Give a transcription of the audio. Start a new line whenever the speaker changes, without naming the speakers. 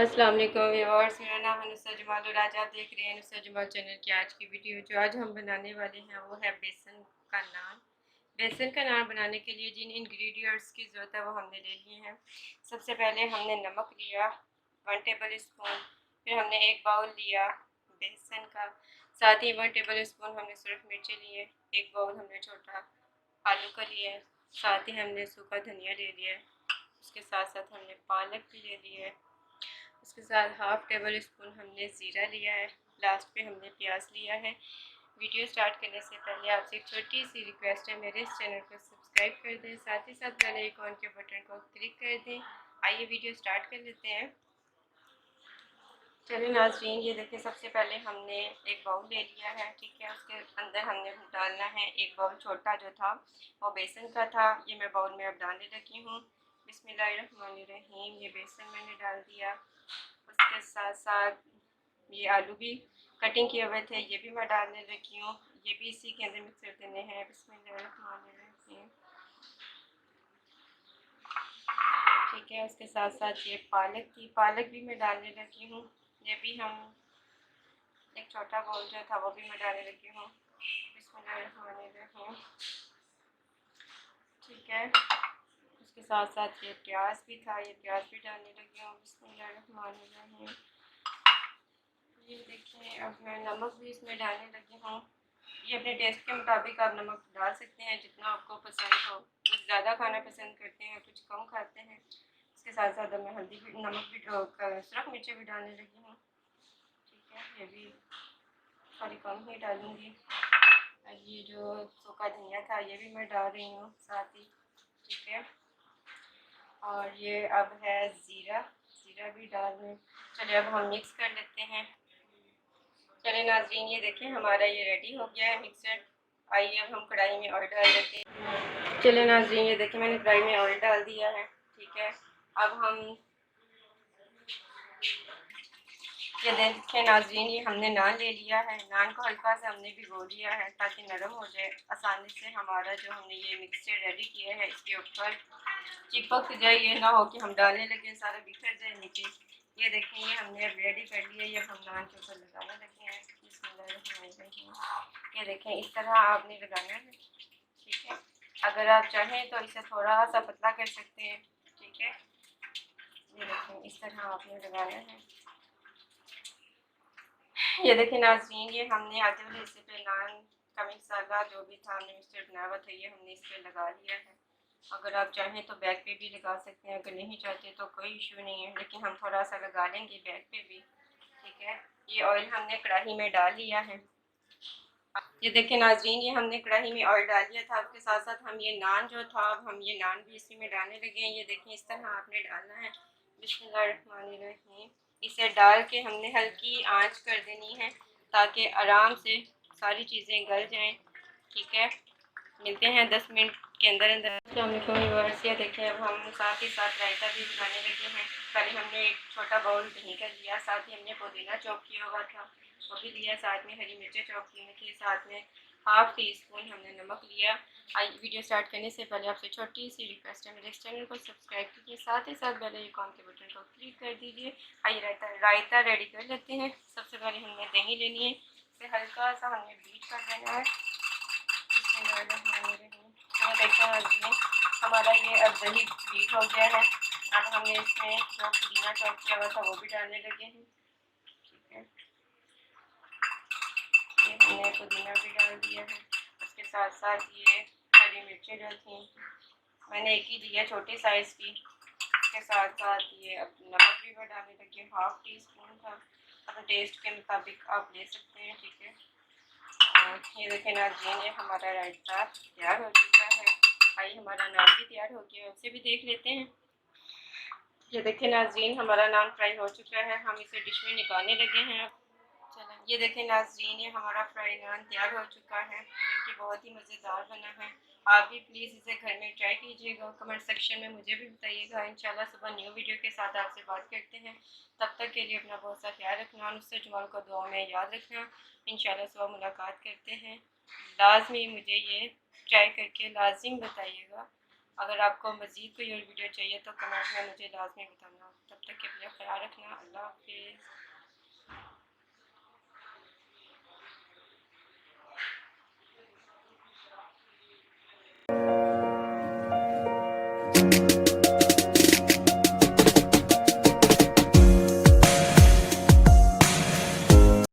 अस्सलाम वालेकुम व्यूअर्स, मेरा नाम है नुसरत जमाल और आज आप देख रहे हैं नुसरत जमाल चैनल की आज की वीडियो। जो आज हम बनाने वाले हैं वो है बेसन का नान। बेसन का नान बनाने के लिए जिन इंग्रेडिएंट्स की ज़रूरत है वो हमने ले लिए हैं। सबसे पहले हमने नमक लिया 1 टेबल स्पून, फिर हमने 1 बाउल लिया बेसन का, साथ ही 1 टेबल स्पून हमने सूरख मिर्ची लिए, 1 बाउल हमने छोटा आलू का लिया है, साथ ही हमने सूखा धनिया ले लिया है, उसके साथ साथ हमने पालक भी ले लिया है, उसके साथ हाफ़ टेबल स्पून हमने ज़ीरा लिया है, लास्ट पे हमने प्याज लिया है। वीडियो स्टार्ट करने से पहले आपसे एक छोटी सी रिक्वेस्ट है, मेरे इस चैनल को सब्सक्राइब कर दें, साथ ही साथ बेल आइकॉन के बटन को क्लिक कर दें। आइए वीडियो स्टार्ट कर लेते हैं। चलिए नाज़रीन, ये देखिए सबसे पहले हमने एक बाउल ले लिया है, ठीक है। उसके अंदर हमने डालना है 1 बाउल छोटा जो था वो बेसन का था, ये मैं बाउल में अब डालने लगी हूँ। बिस्मिल्लाहिर्रहमानिर्रहीम। ये बेसन मैंने डाल दिया, उसके साथ साथ ये आलू भी कटिंग किए हुए थे, ये भी मैं डालने लगी हूँ, ये भी इसी के अंदर मिक्स कर देने हैं। बिस्मिल्लाहिर्रहमानिर्रहीम, ठीक है। उसके साथ साथ ये पालक थी, पालक भी मैं डालने लगी हूँ, ये भी हम एक छोटा बाउल जो था वो भी मैं डालने लगी हूँ। बिस्मिल्लाहिर्रहमानिर्रहीम, ठीक है। उसके साथ साथ ये प्याज भी था, ये प्याज भी डालने लगी हूँ। बिस्मिल्लाहिर्रहमानिर्रहीम, ये देखिए अब मैं नमक भी इसमें डालने लगी हूँ। ये अपने टेस्ट के मुताबिक आप नमक डाल सकते हैं जितना आपको पसंद हो, कुछ ज़्यादा खाना पसंद करते हैं, कुछ कम खाते हैं। इसके साथ साथ मैं हल्दी भी, नमक भी, सूरख मिर्ची भी डालने लगी हूँ, ठीक है। ये भी थोड़ी कम ही डालूँगी। ये जो सूखा धनिया था ये भी मैं डाल रही हूँ साथ ही, ठीक है। और ये अब है ज़ीरा, ज़ीरा भी डाल दें। चलिए अब हम मिक्स कर लेते हैं। चलिए नाज़रीन, ये देखें हमारा ये रेडी हो गया है मिक्सर। आइए अब हम कढ़ाई में ऑयल डाल देते हैं। चलिए नाज़रीन, ये देखें मैंने कढ़ाई में ऑयल डाल दिया है, ठीक है। अब हम ये देखें नाज़रीन, ये हमने नान ले लिया है, नान को हल्का सा हमने भिगो लिया है ताकि नरम हो जाए आसानी से। हमारा जो हमने ये मिक्सचर रेडी किया है इसके ऊपर चिपक जाए, ये ना हो कि हम डालने लगे सारा बिखर जाए नीचे। ये देखें ये हमने अब रेडी कर लिया, ये हम नान के ऊपर लगाने लगे हैं। ये देखें इस तरह आपने लगाना है, ठीक है। अगर आप चाहें तो इसे थोड़ा सा पतला कर सकते हैं, ठीक है। ये देखें इस तरह आपने लगाना है। ये देखिए नाज़रीन, ये हमने आधे वाले हिस्से पे नान का मसाला जो भी था हमने मिक्सचर बनाया हुआ था ये हमने इस पर लगा लिया है। अगर आप चाहें तो बैक पे भी लगा सकते हैं, अगर नहीं चाहते तो कोई इशू नहीं है, लेकिन हम थोड़ा सा लगा लेंगे बैक पे भी, ठीक है। ये ऑयल हमने कढ़ाई में डाल लिया है। ये देखें नाज़रीन, ये हमने कढ़ाई में ऑयल डाल दिया था, उसके साथ साथ हम ये नान जो था अब हम ये नान भी इसी में डालने लगे हैं। ये देखें इस तरह आपने डालना है। बिस्मिल्लाहिर्रहमानिर्रहीम, इसे डाल के हमने हल्की आंच कर देनी है ताकि आराम से सारी चीज़ें गल जाएं, ठीक है। मिलते हैं 10 मिनट के अंदर अंदर। अस्सलामुअलैकुम व्यूअर्स, ये देखें अब हम साथ ही साथ रायता भी बनाने लगे हैं। पहले हमने एक छोटा बाउल दही का लिया, साथ ही हमने पुदीना चॉप किया हुआ था वो भी लिया, साथ में हरी मिर्चें चॉप की हुई थी, साथ में हाफ़ टी स्पून हमने नमक लिया। आइए वीडियो स्टार्ट करने से पहले आपसे छोटी सी रिक्वेस्ट है, मेरे इस चैनल को सब्सक्राइब कीजिए, साथ ही साथ बेल आइकॉन के बटन को क्लिक कर दीजिए। आइए रायता रेडी कर लेते हैं। सबसे पहले हमने दही लेनी है, इसे हल्का सा हमने बीट कर देना है। ये देखिए हमारा ये अब दही बीट हो गया है। अब हमने इसमें जो पुदीना चॉप किया हुआ था वो भी डालने लगे हैं, ठीक है। ये हमने पुदीना भी डाल दिया है, उसके साथ साथ ये हरी मिर्चें जो थी मैंने एक ही दिया छोटे साइज़ की, उसके साथ साथ ये अब नमक भी मैं डालने लगी, हाफ़ टी स्पून था, अपने टेस्ट के मुताबिक आप ले सकते हैं, ठीक है। ये देखें नाज़रीन, ये हमारा रायता तैयार हो चुका है। आइए हमारा नान भी तैयार हो गया है, उसे भी देख लेते हैं। ये देखें नाज़रीन, हमारा नान फ्राई हो चुका है, हम इसे डिश में निकालने लगे हैं। चलें, ये देखें नाज़रीन, ये हमारा फ्राई नान तैयार हो चुका है, जो कि बहुत ही मज़ेदार बना है। आप भी प्लीज़ इसे घर में ट्राई कीजिएगा, कमेंट सेक्शन में मुझे भी बताइएगा। इंशाल्लाह सुबह न्यू वीडियो के साथ आपसे बात करते हैं। तब तक के लिए अपना बहुत सा ख्याल रखना, नुसरत जमाल को दुआ में याद रखना। इंशाल्लाह सुबह मुलाकात करते हैं। लाज़मी मुझे ये ट्राई करके लाज़िम बताइएगा अगर आपको मज़ीद कोई और वीडियो चाहिए तो कमेंट में मुझे लाजमी बताना। तब तक के अपना ख्याल रखना। अल्लाह हाफिज़।